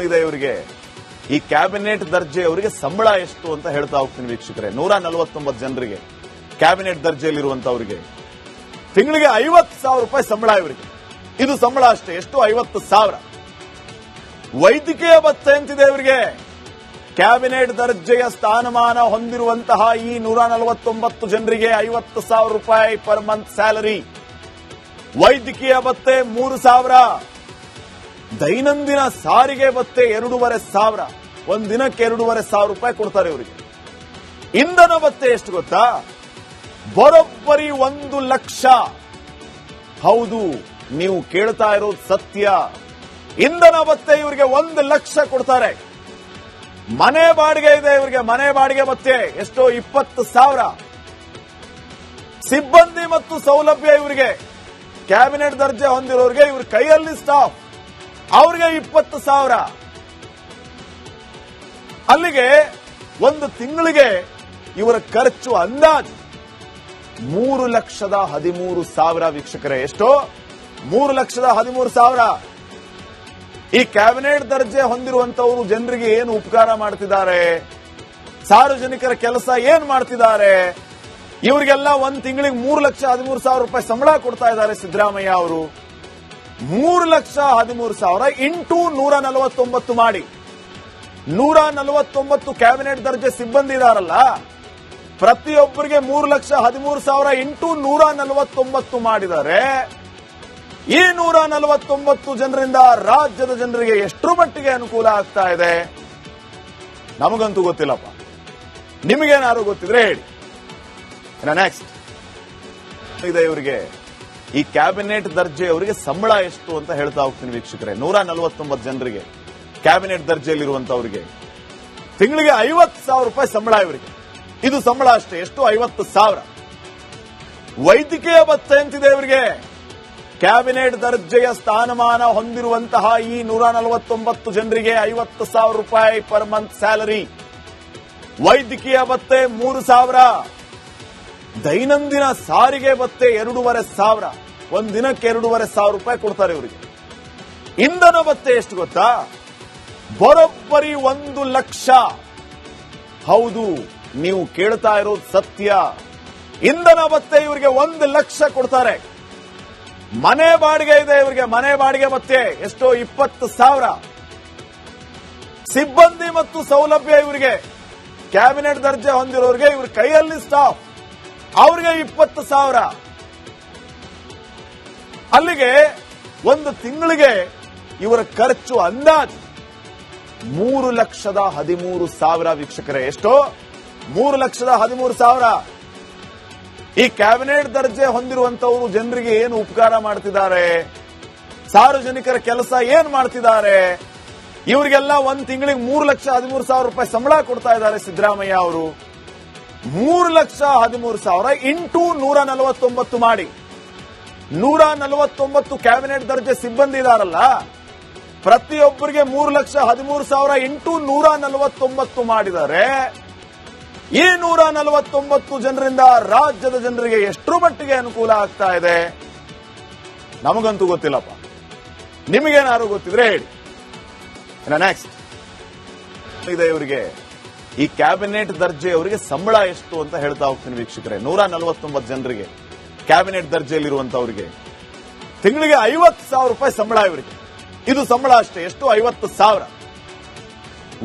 ಇದೆ ಇವರಿಗೆ ಈ ಕ್ಯಾಬಿನೆಟ್ ದರ್ಜೆ ಅವರಿಗೆ ಸಂಬಳ ಎಷ್ಟು ಅಂತ ಹೇಳ್ತಾ ಹೋಗ್ತೀನಿ ವೀಕ್ಷಕರೇ. 149 ಜನರಿಗೆ ಕ್ಯಾಬಿನೆಟ್ ದರ್ಜೆಯಲ್ಲಿರುವಂತವರಿಗೆ ತಿಂಗಳಿಗೆ 50,000 ರೂಪಾಯಿ ಸಂಬಳ ಇವರಿಗೆ. ಇದು ಸಂಬಳ ಅಷ್ಟೇ. ಎಷ್ಟು? 50,000. ವೈದ್ಯಕೀಯ ಭತ್ಯೆ ಅಂತಿದೆ ಇವರಿಗೆ. ಕ್ಯಾಬಿನೆಟ್ ದರ್ಜೆಯ ಸ್ಥಾನಮಾನ ಹೊಂದಿರುವಂತಹ ಈ 149 ಜನರಿಗೆ 50,000 ರೂಪಾಯಿ ಪರ್ ಮಂತ್ ಸ್ಯಾಲರಿ. ವೈದ್ಯಕೀಯ ಭತ್ಯೆ 3,000. ದೈನಂದಿನ ಸಾರಿಗೆ ಭತ್ಯೆ 2,500. ಒಂದ್ ದಿನಕ್ಕೆ 2,500 ರೂಪಾಯಿ ಕೊಡ್ತಾರೆ ಇವರಿಗೆ. ಇಂಧನ ಭತ್ಯೆ ಎಷ್ಟು ಗೊತ್ತಾ? ಬರೋಬ್ಬರಿ 1 ಲಕ್ಷ. ಹೌದು, ನೀವು ಕೇಳ್ತಾ ಇರೋದು ಸತ್ಯ. ಇಂಧನ ಭತ್ಯೆ ಇವರಿಗೆ 1 ಲಕ್ಷ ಕೊಡ್ತಾರೆ. ಮನೆ ಬಾಡಿಗೆ ಇದೆ ಇವರಿಗೆ. ಮನೆ ಬಾಡಿಗೆ ಭತ್ಯೆ ಎಷ್ಟೋ? 20,000. ಸಿಬ್ಬಂದಿ ಮತ್ತು ಸೌಲಭ್ಯ ಇವರಿಗೆ ಕ್ಯಾಬಿನೆಟ್ ದರ್ಜೆ ಹೊಂದಿರೋರಿಗೆ ಇವ್ರ ಕೈಯಲ್ಲಿ ಸ್ಟಾಫ್ ಅವ್ರಿಗೆ 20,000. ಅಲ್ಲಿಗೆ ಒಂದು ತಿಂಗಳಿಗೆ ಇವರ ಖರ್ಚು ಅಂದಾಜು 3,13,000 ವೀಕ್ಷಕರೇ. ಎಷ್ಟೋ? 3,13,000. ಈ ಕ್ಯಾಬಿನೆಟ್ ದರ್ಜೆ ಹೊಂದಿರುವಂತವರು ಜನರಿಗೆ ಏನು ಉಪಕಾರ ಮಾಡ್ತಿದ್ದಾರೆ, ಸಾರ್ವಜನಿಕರ ಕೆಲಸ ಏನ್ ಮಾಡ್ತಿದ್ದಾರೆ, ಇವರಿಗೆಲ್ಲ ಒಂದ್ ತಿಂಗಳಿಗೆ 3,13,000 ರೂಪಾಯಿ ಸಂಬಳ ಕೊಡ್ತಾ ಇದ್ದಾರೆ ಸಿದ್ದರಾಮಯ್ಯ ಅವರು. 3,13,000 ಇಂಟು 149 ಮಾಡಿ. 149 ಕ್ಯಾಬಿನೆಟ್ ದರ್ಜೆ ಸಿಬ್ಬಂದಿ ಇದಾರಲ್ಲ, ಪ್ರತಿಯೊಬ್ಬರಿಗೆ 3,13,000 ಇಂಟು 149 ಮಾಡಿದ್ದಾರೆ. ಈ 149 ಜನರಿಂದ ರಾಜ್ಯದ ಜನರಿಗೆ ಎಷ್ಟರ ಮಟ್ಟಿಗೆ ಅನುಕೂಲ ಆಗ್ತಾ ಇದೆ ನಮಗಂತೂ ಗೊತ್ತಿಲ್ಲಪ್ಪ. ನಿಮಗೇನಾದ್ರು ಗೊತ್ತಿದ್ರೆ ಹೇಳಿ. ನೆಕ್ಸ್ಟ್ ಇದೆ ಇವರಿಗೆ ಈ ಕ್ಯಾಬಿನೆಟ್ ದರ್ಜೆ ಅವರಿಗೆ ಸಂಬಳ ಎಷ್ಟು ಅಂತ ಹೇಳ್ತಾ ಹೋಗ್ತೀನಿ ವೀಕ್ಷಕರೇ. 149 ಜನರಿಗೆ ಕ್ಯಾಬಿನೆಟ್ ದರ್ಜೆಯಲ್ಲಿರುವಂತವರಿಗೆ ತಿಂಗಳಿಗೆ 50,000 ರೂಪಾಯಿ ಸಂಬಳ ಇವರಿಗೆ. ಇದು ಸಂಬಳ ಅಷ್ಟೇ. ಎಷ್ಟು? 50,000. ವೈದ್ಯಕೀಯ ಭತ್ಯೆ ಅಂತಿದೆ ಇವರಿಗೆ. ಕ್ಯಾಬಿನೆಟ್ ದರ್ಜೆಯ ಸ್ಥಾನಮಾನ ಹೊಂದಿರುವಂತಹ ಈ 149 ಜನರಿಗೆ 50,000 ರೂಪಾಯಿ ಪರ್ ಮಂತ್ ಸ್ಯಾಲರಿ. ವೈದ್ಯಕೀಯ ಭತ್ಯೆ 3,000. ದೈನಂದಿನ ಸಾರಿಗೆ ಭತ್ಯೆ 2,500. ಒಂದ್ ದಿನಕ್ಕೆ 2,500 ರೂಪಾಯಿ ಕೊಡ್ತಾರೆ ಇವರಿಗೆ. ಇಂಧನ ಭತ್ಯೆ ಎಷ್ಟು ಗೊತ್ತಾ? ಬರೋಬ್ಬರಿ 1 ಲಕ್ಷ. ಹೌದು, ನೀವು ಕೇಳ್ತಾ ಇರೋದು ಸತ್ಯ. ಇಂಧನ ಭತ್ಯೆ ಇವರಿಗೆ 1 ಲಕ್ಷ ಕೊಡ್ತಾರೆ. ಮನೆ ಬಾಡಿಗೆ ಇದೆ ಇವರಿಗೆ. ಮನೆ ಬಾಡಿಗೆ ಭತ್ಯೆ ಎಷ್ಟೋ? 20,000. ಸಿಬ್ಬಂದಿ ಮತ್ತು ಸೌಲಭ್ಯ ಇವರಿಗೆ ಕ್ಯಾಬಿನೆಟ್ ದರ್ಜೆ ಹೊಂದಿರೋರಿಗೆ ಇವ್ರ ಕೈಯಲ್ಲಿ ಸ್ಟಾಫ್ ಅವ್ರಿಗೆ 20,000. ಅಲ್ಲಿಗೆ ಒಂದು ತಿಂಗಳಿಗೆ ಇವರ ಖರ್ಚು ಅಂದಾಜು 3,13,000 ವೀಕ್ಷಕರೇ. ಎಷ್ಟೋ? 3,13,000. ಈ ಕ್ಯಾಬಿನೆಟ್ ದರ್ಜೆ ಹೊಂದಿರುವಂತವರು ಜನರಿಗೆ ಏನು ಉಪಕಾರ ಮಾಡ್ತಿದ್ದಾರೆ, ಸಾರ್ವಜನಿಕರ ಕೆಲಸ ಏನ್ ಮಾಡ್ತಿದ್ದಾರೆ, ಇವರಿಗೆಲ್ಲ ಒಂದ್ ತಿಂಗಳಿಗೆ 3,13,000 ರೂಪಾಯಿ ಸಂಬಳ ಕೊಡ್ತಾ ಇದ್ದಾರೆ ಸಿದ್ದರಾಮಯ್ಯ ಅವರು. 3,13,000 ಇಂಟು 149 ಮಾಡಿ. 149 ಕ್ಯಾಬಿನೆಟ್ ದರ್ಜೆ ಸಿಬ್ಬಂದಿ ಇದಾರಲ್ಲ, ಪ್ರತಿಯೊಬ್ಬರಿಗೆ 3,13,000 ಇಂಟು 149 ಮಾಡಿದ್ದಾರೆ. ಈ 149 ಜನರಿಂದ ರಾಜ್ಯದ ಜನರಿಗೆ ಎಷ್ಟರ ಮಟ್ಟಿಗೆ ಅನುಕೂಲ ಆಗ್ತಾ ಇದೆ ನಮಗಂತೂ ಗೊತ್ತಿಲ್ಲಪ್ಪ. ನಿಮಗೇನಾದ್ರು ಗೊತ್ತಿದ್ರೆ ಹೇಳಿ. ನೆಕ್ಸ್ಟ್ ಇದೆ ಇವರಿಗೆ ಈ ಕ್ಯಾಬಿನೆಟ್ ದರ್ಜೆ ಅವರಿಗೆ ಸಂಬಳ ಎಷ್ಟು ಅಂತ ಹೇಳ್ತಾ ಹೋಗ್ತೀನಿ ವೀಕ್ಷಕರೇ. 149 ಜನರಿಗೆ ಕ್ಯಾಬಿನೆಟ್ ದರ್ಜೆಯಲ್ಲಿರುವಂತವರಿಗೆ ತಿಂಗಳಿಗೆ 50,000 ರೂಪಾಯಿ ಸಂಬಳ ಇವರಿಗೆ. ಇದು ಸಂಬಳ ಅಷ್ಟೇ. ಎಷ್ಟು? 50,000.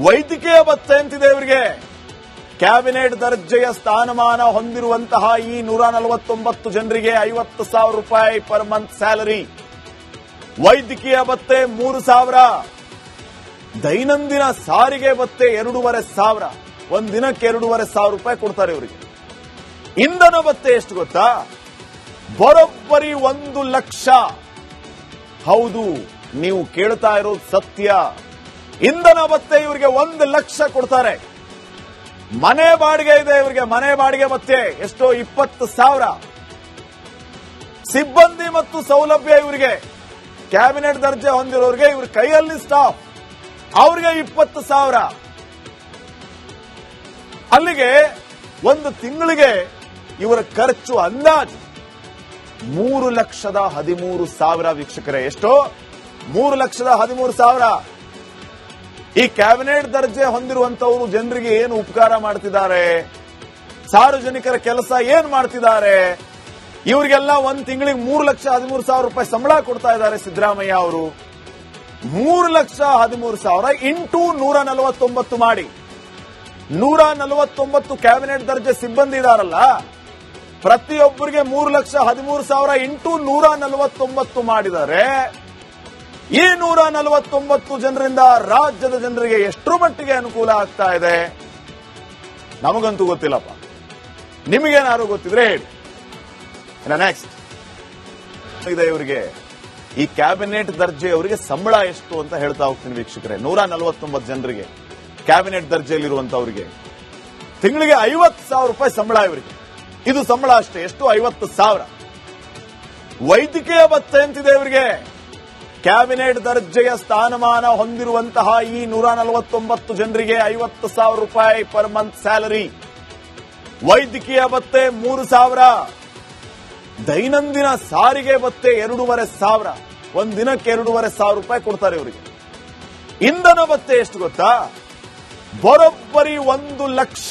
ವೈದ್ಯಕೀಯ ಭತ್ಯೆ ಅಂತಿದೆ ಇವರಿಗೆ. ಕ್ಯಾಬಿನೆಟ್ ದರ್ಜೆಯ ಸ್ಥಾನಮಾನ ಹೊಂದಿರುವಂತಹ ಈ 149 ಜನರಿಗೆ 50,000 ರೂಪಾಯಿ ಪರ್ ಮಂತ್ ಸ್ಯಾಲರಿ. ವೈದ್ಯಕೀಯ ಭತ್ಯೆ 3,000. ದೈನಂದಿನ ಸಾರಿಗೆ ಭತ್ಯೆ 2,500. ಒಂದ್ ದಿನಕ್ಕೆ 2,500 ರೂಪಾಯಿ ಕೊಡ್ತಾರೆ ಇವರಿಗೆ. ಇಂಧನ ಭತ್ಯೆ ಎಷ್ಟು ಗೊತ್ತಾ? ಬರೋಬ್ಬರಿ 1 ಲಕ್ಷ. ಹೌದು, ನೀವು ಕೇಳ್ತಾ ಇರೋದು ಸತ್ಯ. ಇಂಧನ ಭತ್ಯೆ ಇವರಿಗೆ 1 ಲಕ್ಷ ಕೊಡ್ತಾರೆ. ಮನೆ ಬಾಡಿಗೆ ಇದೆ ಇವರಿಗೆ. ಮನೆ ಬಾಡಿಗೆ ಭತ್ಯೆ ಎಷ್ಟೋ? 20,000. ಸಿಬ್ಬಂದಿ ಮತ್ತು ಸೌಲಭ್ಯ ಇವರಿಗೆ ಕ್ಯಾಬಿನೆಟ್ ದರ್ಜೆ ಹೊಂದಿರೋರಿಗೆ ಇವ್ರ ಕೈಯಲ್ಲಿ ಸ್ಟಾಫ್ ಅವ್ರಿಗೆ 20,000. ಅಲ್ಲಿಗೆ ಒಂದು ತಿಂಗಳಿಗೆ ಇವರ ಖರ್ಚು ಅಂದಾಜು 3,13,000 ವೀಕ್ಷಕರೇ. ಎಷ್ಟೋ? 3,13,000. ಈ ಕ್ಯಾಬಿನೆಟ್ ದರ್ಜೆ ಹೊಂದಿರುವಂತವರು ಜನರಿಗೆ ಏನು ಉಪಕಾರ ಮಾಡ್ತಿದ್ದಾರೆ, ಸಾರ್ವಜನಿಕರ ಕೆಲಸ ಏನ್ ಮಾಡ್ತಿದ್ದಾರೆ, ಇವರಿಗೆಲ್ಲ ಒಂದ್ ತಿಂಗಳಿಗೆ 3,13,000 ರೂಪಾಯಿ ಸಂಬಳ ಕೊಡ್ತಾ ಇದ್ದಾರೆ ಸಿದ್ದರಾಮಯ್ಯ ಅವರು. 3,13,000 ಇಂಟು 149 ಮಾಡಿ, 149 ಕ್ಯಾಬಿನೆಟ್ ದರ್ಜೆ ಸಿಬ್ಬಂದಿ ಇದಾರಲ್ಲ, ಪ್ರತಿಯೊಬ್ಬರಿಗೆ 3,13,000 ಇಂಟು 149 ಮಾಡಿದ್ದಾರೆ. ಈ 149 ಜನರಿಂದ ರಾಜ್ಯದ ಜನರಿಗೆ ಎಷ್ಟರ ಮಟ್ಟಿಗೆ ಅನುಕೂಲ ಆಗ್ತಾ ಇದೆ ನಮಗಂತೂ ಗೊತ್ತಿಲ್ಲಪ್ಪ. ನಿಮಗೇನಾದ್ರು ಗೊತ್ತಿದ್ರೆ ಹೇಳಿ. ನೆಕ್ಸ್ಟ್ ಇದೆ ಇವರಿಗೆ ಈ ಕ್ಯಾಬಿನೆಟ್ ದರ್ಜೆಯವರಿಗೆ ಸಂಬಳ ಎಷ್ಟು ಅಂತ ಹೇಳ್ತಾ ಹೋಗ್ತೀನಿ ವೀಕ್ಷಕರೇ. 149 ಜನರಿಗೆ ಕ್ಯಾಬಿನೆಟ್ ದರ್ಜೆಯಲ್ಲಿರುವಂತವರಿಗೆ ತಿಂಗಳಿಗೆ 50,000 ರೂಪಾಯಿ ಸಂಬಳ ಇವರಿಗೆ. ಇದು ಸಂಬಳ ಅಷ್ಟೇ. ಎಷ್ಟು? 50,000. ವೈದ್ಯಕೀಯ ಭತ್ಯೆ ಅಂತಿದೆ ಇವರಿಗೆ. ಕ್ಯಾಬಿನೆಟ್ ದರ್ಜೆಯ ಸ್ಥಾನಮಾನ ಹೊಂದಿರುವಂತಹ ಈ 149 ಜನರಿಗೆ 50,000 ರೂಪಾಯಿ ಪರ್ ಮಂತ್ ಸ್ಯಾಲರಿ. ವೈದ್ಯಕೀಯ ಭತ್ಯೆ 3,000. ದೈನಂದಿನ ಸಾರಿಗೆ ಭತ್ಯೆ 2,500. ಒಂದ್ ದಿನಕ್ಕೆ 2,500 ರೂಪಾಯಿ ಕೊಡ್ತಾರೆ ಇವರಿಗೆ. ಇಂಧನ ಭತ್ಯೆ ಎಷ್ಟು ಗೊತ್ತಾ? ಬರೋಬ್ಬರಿ 1 ಲಕ್ಷ.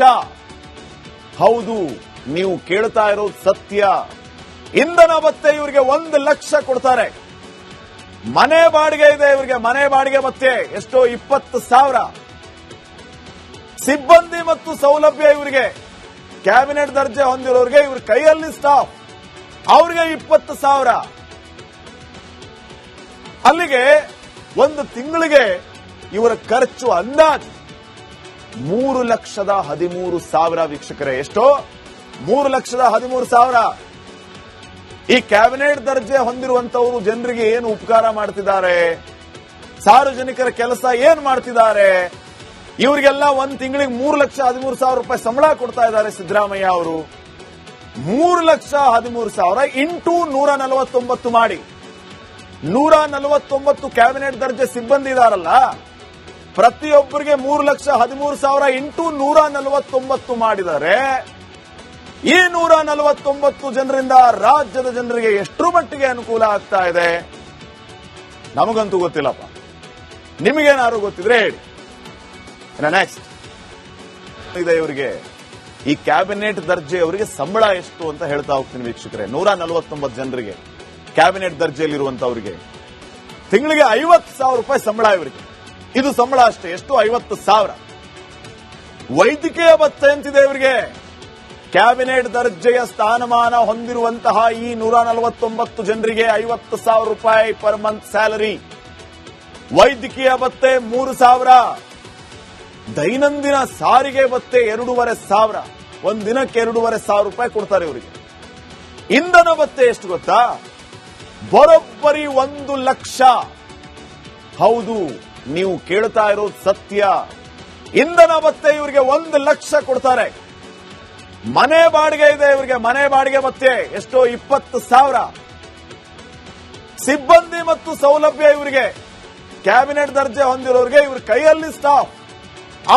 ಹೌದು, ನೀವು ಕೇಳ್ತಾ ಇರೋದು ಸತ್ಯ. ಇಂಧನ ಭತ್ಯೆ ಇವರಿಗೆ 1 ಲಕ್ಷ ಕೊಡ್ತಾರೆ. ಮನೆ ಬಾಡಿಗೆ ಇದೆ ಇವರಿಗೆ. ಮನೆ ಬಾಡಿಗೆ ಭತ್ಯೆ ಎಷ್ಟೋ 20,000. ಸಿಬ್ಬಂದಿ ಮತ್ತು ಸೌಲಭ್ಯ ಇವರಿಗೆ ಕ್ಯಾಬಿನೆಟ್ ದರ್ಜೆ ಹೊಂದಿರೋರಿಗೆ ಇವ್ರ ಕೈಯಲ್ಲಿ ಸ್ಟಾಫ್ ಅವ್ರಿಗೆ 20,000. ಅಲ್ಲಿಗೆ ಒಂದು ತಿಂಗಳಿಗೆ ಇವರ ಖರ್ಚು ಅಂದಾಜು 3,13,000 ವೀಕ್ಷಕರೇ. ಎಷ್ಟೋ? 3,13,000. ಈ ಕ್ಯಾಬಿನೆಟ್ ದರ್ಜೆ ಹೊಂದಿರುವಂತವರು ಜನರಿಗೆ ಏನು ಉಪಕಾರ ಮಾಡ್ತಿದ್ದಾರೆ, ಸಾರ್ವಜನಿಕರ ಕೆಲಸ ಏನ್ ಮಾಡ್ತಿದ್ದಾರೆ, ಇವರಿಗೆಲ್ಲ ಒಂದ್ ತಿಂಗಳಿಗೆ 3,13,000 ರೂಪಾಯಿ ಸಂಬಳ ಕೊಡ್ತಾ ಇದ್ದಾರೆ ಸಿದ್ದರಾಮಯ್ಯ ಅವರು. 3,13,000 ಇಂಟು 149 ಮಾಡಿ, 149 ಕ್ಯಾಬಿನೆಟ್ ದರ್ಜೆ ಸಿಬ್ಬಂದಿ ಇದಾರಲ್ಲ, ಪ್ರತಿಯೊಬ್ಬರಿಗೆ 3,13,000 ಇಂಟು 149 ಮಾಡಿದ್ದಾರೆ. ಈ 149 ಜನರಿಂದ ರಾಜ್ಯದ ಜನರಿಗೆ ಎಷ್ಟರ ಮಟ್ಟಿಗೆ ಅನುಕೂಲ ಆಗ್ತಾ ಇದೆ ನಮಗಂತೂ ಗೊತ್ತಿಲ್ಲಪ್ಪ. ನಿಮಗೇನಾದ್ರು ಗೊತ್ತಿದ್ರೆ ಹೇಳಿ. ನೆಕ್ಸ್ಟ್ ಇದೆ ಇವರಿಗೆ ಈ ಕ್ಯಾಬಿನೆಟ್ ದರ್ಜೆಯವರಿಗೆ ಸಂಬಳ ಎಷ್ಟು ಅಂತ ಹೇಳ್ತಾ ಹೋಗ್ತೀನಿ ವೀಕ್ಷಕರೇ. 149 ಜನರಿಗೆ ಕ್ಯಾಬಿನೆಟ್ ದರ್ಜೆಯಲ್ಲಿರುವಂತವರಿಗೆ ತಿಂಗಳಿಗೆ 50,000 ರೂಪಾಯಿ ಸಂಬಳ ಇವರಿಗೆ. ಇದು ಸಂಬಳ ಅಷ್ಟೇ. ಎಷ್ಟು? 50,000. ವೈದ್ಯಕೀಯ ಭತ್ಯೆ ಅಂತಿದೆ ಇವರಿಗೆ. ಕ್ಯಾಬಿನೆಟ್ ದರ್ಜೆಯ ಸ್ಥಾನಮಾನ ಹೊಂದಿರುವಂತಹ ಈ 149 ಜನರಿಗೆ 50,000 ರೂಪಾಯಿ ಪರ್ ಮಂತ್ ಸ್ಯಾಲರಿ. ವೈದ್ಯಕೀಯ ಭತ್ಯೆ 3,000. ದೈನಂದಿನ ಸಾರಿಗೆ ಭತ್ಯೆ 2,500. ಒಂದ್ ದಿನಕ್ಕೆ 2,500 ರೂಪಾಯಿ ಕೊಡ್ತಾರೆ ಇವರಿಗೆ. ಇಂಧನ ಭತ್ಯೆ ಎಷ್ಟು ಗೊತ್ತಾ? ಬರೋಬ್ಬರಿ 1 ಲಕ್ಷ. ಹೌದು, ನೀವು ಕೇಳ್ತಾ ಇರೋದು ಸತ್ಯ. ಇಂಧನ ಭತ್ಯೆ ಇವರಿಗೆ 1 ಲಕ್ಷ ಕೊಡ್ತಾರೆ. ಮನೆ ಬಾಡಿಗೆ ಇದೆ ಇವರಿಗೆ. ಮನೆ ಬಾಡಿಗೆ ಭತ್ಯೆ ಎಷ್ಟೋ 20,000. ಸಿಬ್ಬಂದಿ ಮತ್ತು ಸೌಲಭ್ಯ ಇವರಿಗೆ ಕ್ಯಾಬಿನೆಟ್ ದರ್ಜೆ ಹೊಂದಿರೋರಿಗೆ ಇವ್ರ ಕೈಯಲ್ಲಿ ಸ್ಟಾಫ್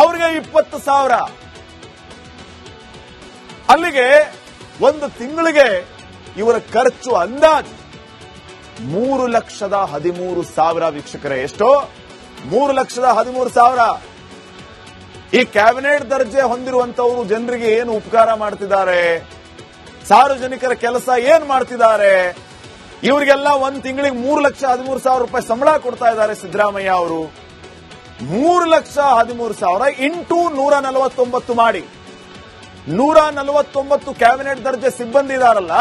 ಅವ್ರಿಗೆ 20,000. ಅಲ್ಲಿಗೆ ಒಂದು ತಿಂಗಳಿಗೆ ಇವರ ಖರ್ಚು ಅಂದಾಜು 3,13,000 ವೀಕ್ಷಕರೇ. ಎಷ್ಟೋ? 3,13,000. ಈ ಕ್ಯಾಬಿನೆಟ್ ದರ್ಜೆ ಹೊಂದಿರುವಂತವರು ಜನರಿಗೆ ಏನು ಉಪಕಾರ ಮಾಡ್ತಿದ್ದಾರೆ, ಸಾರ್ವಜನಿಕರ ಕೆಲಸ ಏನ್ ಮಾಡ್ತಿದ್ದಾರೆ, ಇವರಿಗೆಲ್ಲ ಒಂದ್ ತಿಂಗಳಿಗೆ 3,13,000 ರೂಪಾಯಿ ಸಂಬಳ ಕೊಡ್ತಾ ಇದ್ದಾರೆ ಸಿದ್ದರಾಮಯ್ಯ ಅವರು. 3,13,000 ಇಂಟು 149 ಮಾಡಿ, 149 ಕ್ಯಾಬಿನೆಟ್ ದರ್ಜೆ ಸಿಬ್ಬಂದಿ ಇದಾರಲ್ಲ,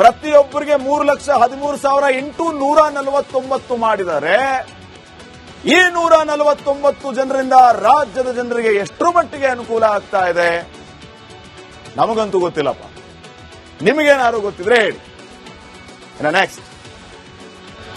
ಪ್ರತಿಯೊಬ್ಬರಿಗೆ 3,13,000 ಇಂಟು 149 ಮಾಡಿದ್ದಾರೆ. ಈ 149 ಜನರಿಂದ ರಾಜ್ಯದ ಜನರಿಗೆ ಎಷ್ಟರ ಮಟ್ಟಿಗೆ ಅನುಕೂಲ ಆಗ್ತಾ ಇದೆ ನಮಗಂತೂ ಗೊತ್ತಿಲ್ಲಪ್ಪ. ನಿಮಗೇನಾದ್ರು ಗೊತ್ತಿದ್ರೆ ಹೇಳಿ. ನೆಕ್ಸ್ಟ್